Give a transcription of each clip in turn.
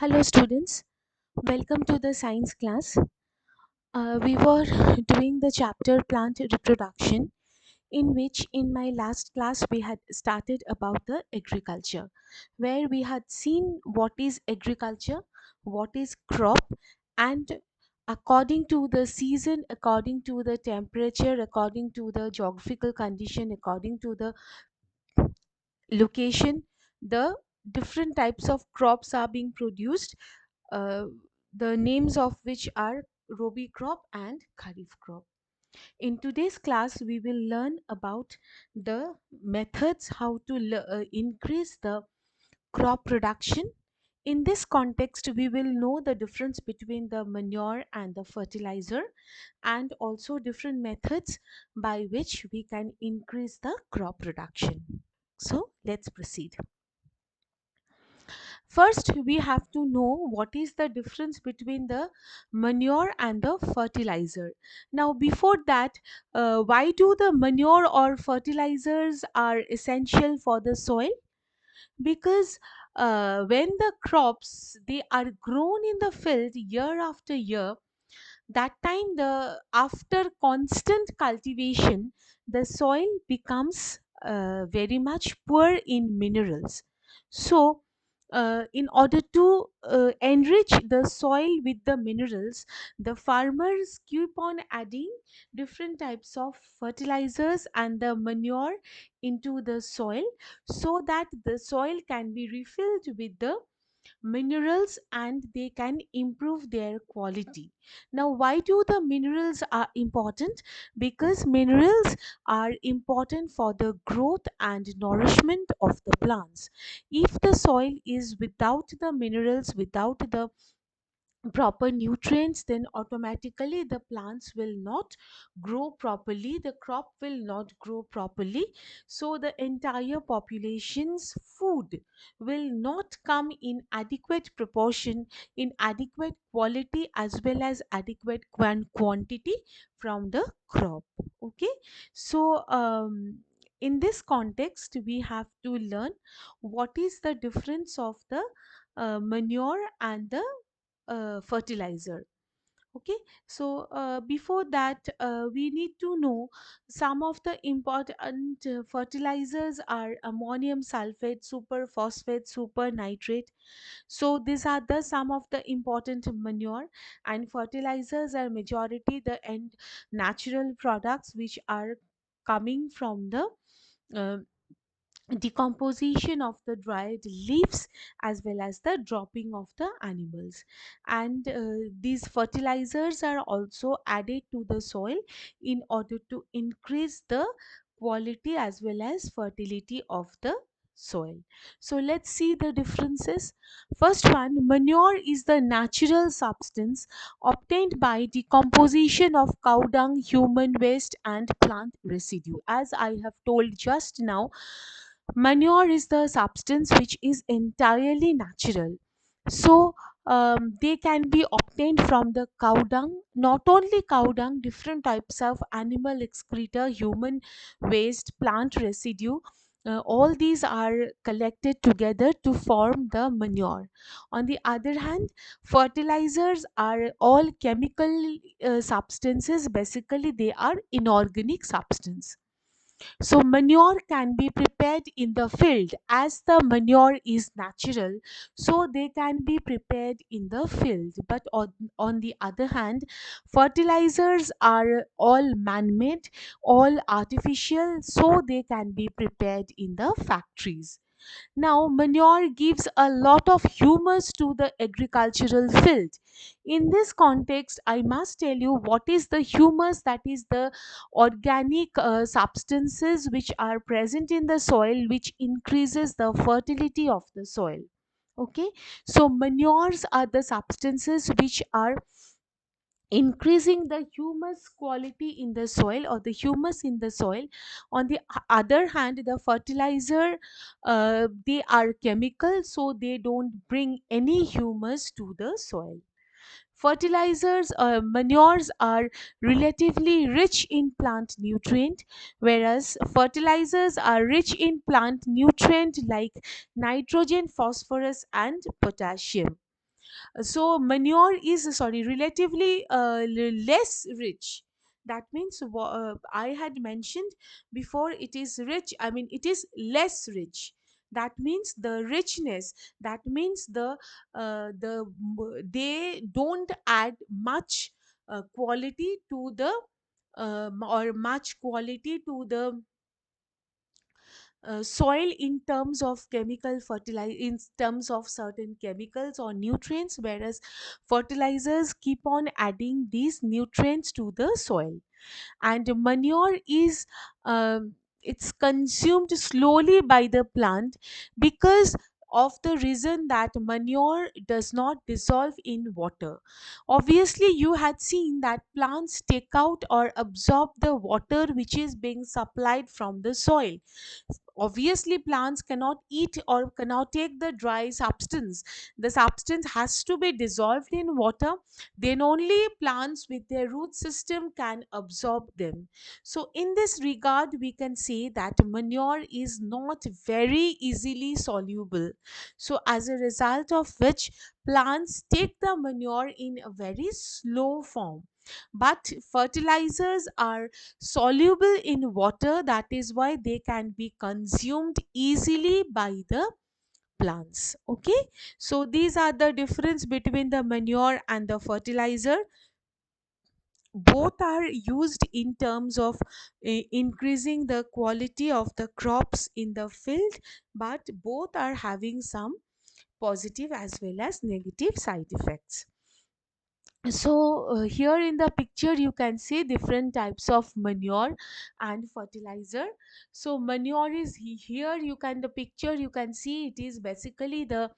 Hello, students. Welcome to the science class. We were doing the chapter plant reproduction, in which, in my last class, we had started about the agriculture, where we had seen what is agriculture, what is crop, and according to the season, according to the temperature, according to the geographical condition, according to the location, the different types of crops are being produced, uh, the names of which are Robi crop and Kharif crop. In today's class, we will learn about the methods how to increase the crop production. In this context, we will know the difference between the manure and the fertilizer, and also different methods by which we can increase the crop production. So, let's proceed. First, we have to know what is the difference between the manure and the fertilizer. Now, before that, why do the manure or fertilizers are essential for the soil? Because when the crops they are grown in the field year after year, that time the after constant cultivation, the soil becomes very much poor in minerals. So in order to enrich the soil with the minerals, the farmers keep on adding different types of fertilizers and the manure into the soil, so that the soil can be refilled with the minerals and they can improve their quality. Now, why do the minerals are important? Because minerals are important for the growth and nourishment of the plants. If the soil is without the minerals, without the proper nutrients, then automatically the plants will not grow properly, the crop will not grow properly. So the entire population's food will not come in adequate proportion, in adequate quality, as well as adequate quantity from the crop. Okay, so in this context we have to learn what is the difference of the manure and the fertilizer. Okay, so before that, we need to know some of the important fertilizers are ammonium sulfate, super phosphate, super nitrate. So these are the some of the important manure, and fertilizers are majority the end natural products which are coming from the uh, decomposition of the dried leaves, as well as the dropping of the animals. And these fertilizers are also added to the soil in order to increase the quality as well as fertility of the soil. So let's see the differences. First one, manure is the natural substance obtained by decomposition of cow dung, human waste and plant residue. As I have told just now, manure is the substance which is entirely natural. So they can be obtained from the cow dung. Not only cow dung, different types of animal excreta, human waste, plant residue, all these are collected together to form the manure. On the other hand, fertilizers are all chemical substances. Basically they are inorganic substance. So manure can be prepared in the field, as the manure is natural, so they can be prepared in the field. But on the other hand, fertilizers are all man-made, all artificial, so they can be prepared in the factories. Now, manure gives a lot of humus to the agricultural field. In this context, I must tell you what is the humus, that is the organic substances which are present in the soil, which increases the fertility of the soil. Okay, so manures are the substances which are increasing the humus quality in the soil, or the humus in the soil. On the other hand, the fertilizer, they are chemical, so they don't bring any humus to the soil. Fertilizers, manures are relatively rich in plant nutrient, whereas fertilizers are rich in plant nutrient like nitrogen, phosphorus and potassium. So manure is, sorry, relatively less rich. That means I had mentioned before, it is rich, I mean it is less rich. That means the richness, that means they don't add much quality to the or much quality to the soil in terms of chemical fertilizer, in terms of certain chemicals or nutrients, whereas fertilizers keep on adding these nutrients to the soil. And manure is, it's consumed slowly by the plant, because of the reason that manure does not dissolve in water. Obviously you had seen that plants take out or absorb the water which is being supplied from the soil. Obviously plants cannot eat or cannot take the dry substance. The substance has to be dissolved in water, then only plants with their root system can absorb them. So in this regard we can say that manure is not very easily soluble. So as a result of which, plants take the manure in a very slow form. But fertilizers are soluble in water, that is why they can be consumed easily by the plants. Okay, so these are the difference between the manure and the fertilizer. Both are used in terms of increasing the quality of the crops in the field, but both are having some positive as well as negative side effects. So here in the picture you can see different types of manure and fertilizer. So manure is here, you can, the picture you can see, it is basically the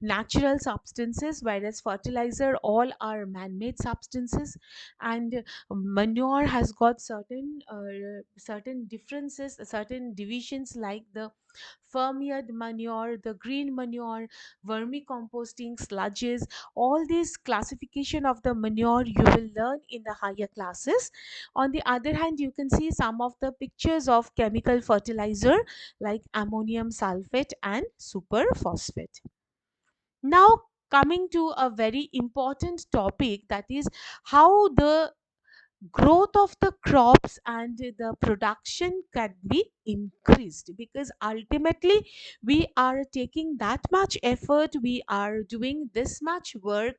natural substances, whereas fertilizer all are man-made substances. And manure has got certain differences, certain divisions, like the fermiard manure, the green manure, vermicomposting, sludges. All these classification of the manure you will learn in the higher classes. On the other hand, you can see some of the pictures of chemical fertilizer like ammonium sulfate and superphosphate. Now coming to a very important topic, that is how the growth of the crops and the production can be increased, because ultimately we are taking that much effort, we are doing this much work,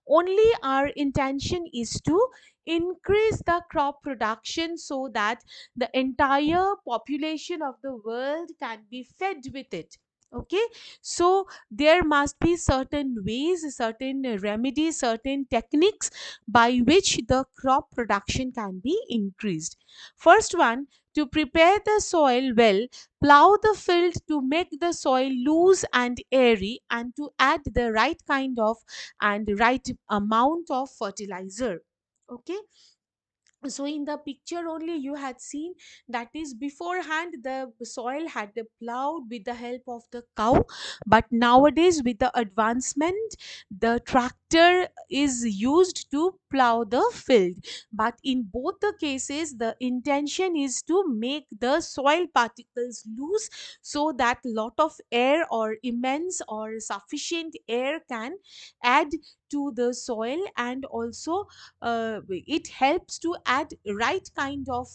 only our intention is to increase the crop production so that the entire population of the world can be fed with it. Okay, so there must be certain ways, certain remedies, certain techniques by which the crop production can be increased. First one, to prepare the soil well, plow the field to make the soil loose and airy, and to add the right kind of and right amount of fertilizer. Okay, so in the picture only you had seen, that is beforehand the soil had been plowed with the help of the cow, but nowadays with the advancement the tractor is used to plow the field. But in both the cases the intention is to make the soil particles loose, so that lot of air or immense or sufficient air can add to the soil, and also it helps to add right kind of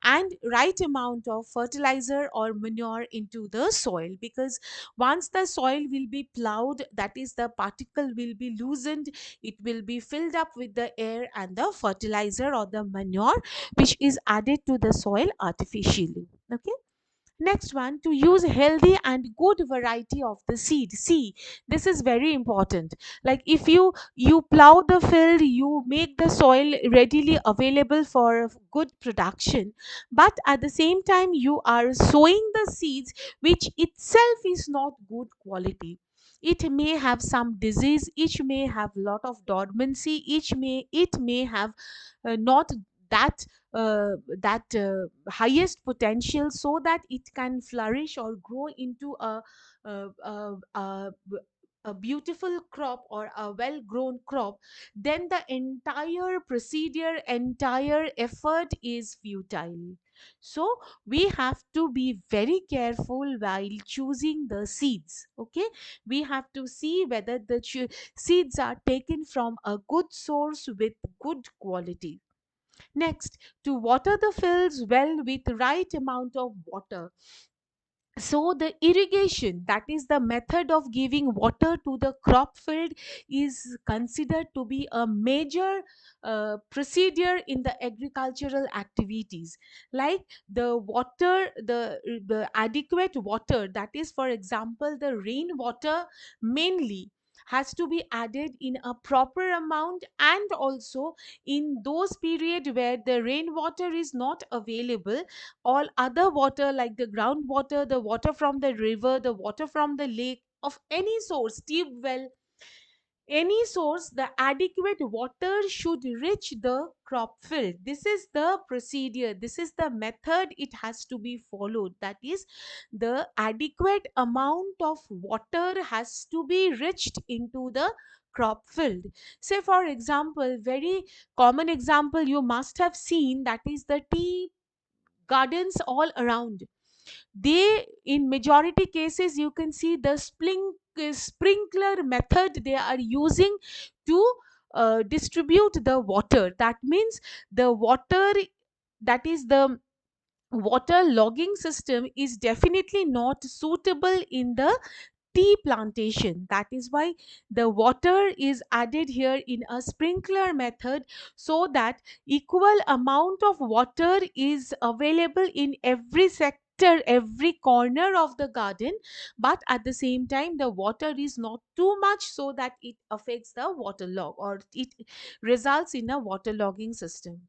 and right amount of fertilizer or manure into the soil, because once the soil will be plowed, that is the particle will be loosened, it will be filled up with the air and the fertilizer or the manure which is added to the soil artificially. Okay, next one, to use healthy and good variety of the seed. See, this is very important. Like if you plow the field, you make the soil readily available for good production, but at the same time you are sowing the seeds which itself is not good quality. It may have some disease, each may have lot of dormancy, it may have not that highest potential, so that it can flourish or grow into a, a, a, a beautiful crop or a well grown crop, then the entire procedure, entire effort is futile. So we have to be very careful while choosing the seeds. Okay, we have to see whether the seeds are taken from a good source with good quality. Next, to water the fields well with right amount of water. So the irrigation, that is the method of giving water to the crop field, is considered to be a major procedure in the agricultural activities. Like the water, the adequate water, that is for example the rainwater mainly, has to be added in a proper amount, and also in those period where the rainwater is not available, all other water like the groundwater, the water from the river, the water from the lake, of any source, tube well, any source, the adequate water should reach the crop field. This is the procedure, this is the method it has to be followed. That is, the adequate amount of water has to be reached into the crop field. Say for example, very common example you must have seen, that is the tea gardens all around. They, in majority cases, you can see the sprinkler method they are using to distribute the water. That means the water, that is the water logging system, is definitely not suitable in the tea plantation. That is why the water is added here in a sprinkler method, so that equal amount of water is available in every sector, every corner of the garden, but at the same time the water is not too much so that it affects the water log, or it results in a water logging system.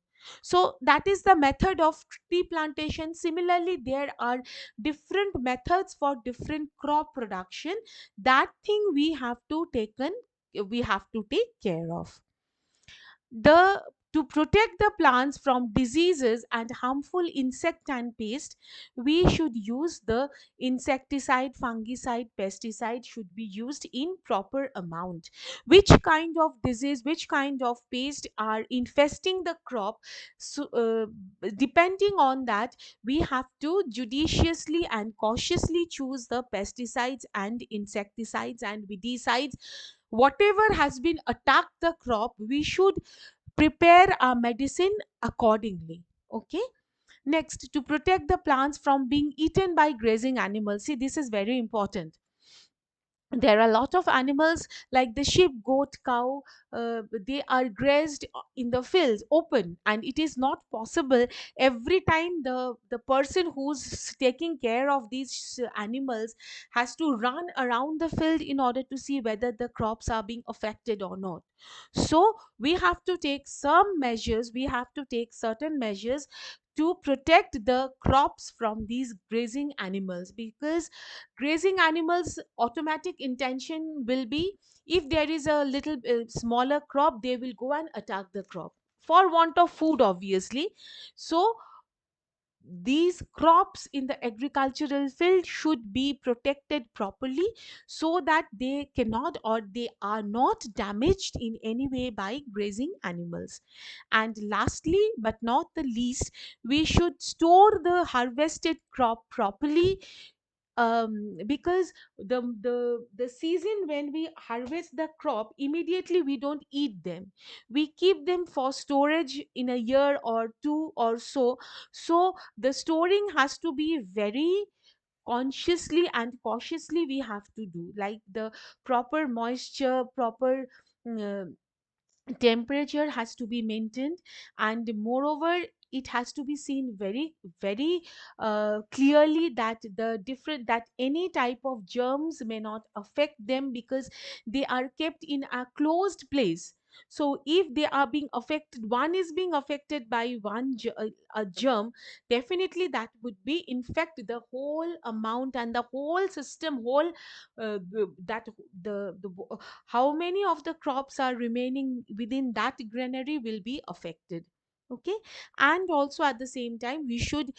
So that is the method of tea plantation. Similarly, there are different methods for different crop production. That thing we have to take care of. The To protect the plants from diseases and harmful insect and pest, we should use the insecticide, fungicide, pesticide should be used in proper amount. Which kind of disease, which kind of pest are infesting the crop, so depending on that, we have to judiciously and cautiously choose the pesticides and insecticides and weedicides. Whatever has been attacked the crop, we should prepare our medicine accordingly. Okay. Next, to protect the plants from being eaten by grazing animals. See, this is very important. There are a lot of animals like the sheep, goat, cow. They are grazed in the fields open, and it is not possible every time the person who's taking care of these animals has to run around the field in order to see whether the crops are being affected or not. So we have to take some measures, we have to take certain measures to protect the crops from these grazing animals, because grazing animals automatic intention will be, if there is a little smaller crop, they will go and attack the crop for want of food, obviously. So these crops in the agricultural field should be protected properly, so that they cannot, or they are not damaged in any way by grazing animals. And lastly but not the least, we should store the harvested crop properly, because the season when we harvest the crop, immediately we don't eat them, we keep them for storage in a year or two or so. So the storing has to be very consciously and cautiously we have to do, like the proper moisture, proper uh, temperature has to be maintained, and moreover it has to be seen very very clearly that the different, that any type of germs may not affect them, because they are kept in a closed place. So if they are being affected, one is being affected by a germ, definitely that would be infect the whole amount and the whole system, whole that the how many of the crops are remaining within that granary will be affected. Okay, and also at the same time we should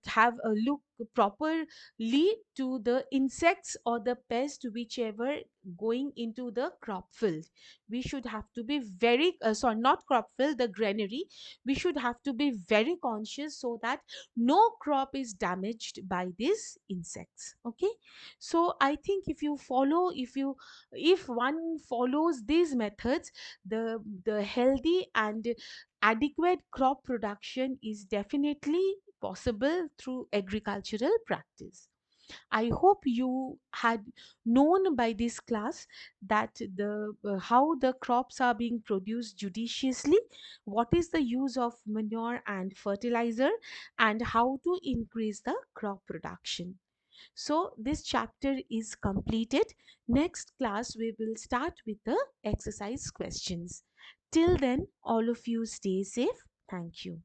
have a look properly to the insects or the pest whichever going into the crop field. We should have to be very sorry, not crop field, the granary. We should have to be very conscious so that no crop is damaged by these insects. Okay, so I think if one follows these methods, the healthy and adequate crop production is definitely possible through agricultural practice. I hope you had known by this class that the how the crops are being produced judiciously, what is the use of manure and fertilizer, and how to increase the crop production. So this chapter is completed. Next class we will start with the exercise questions. Till then, all of you stay safe. Thank you.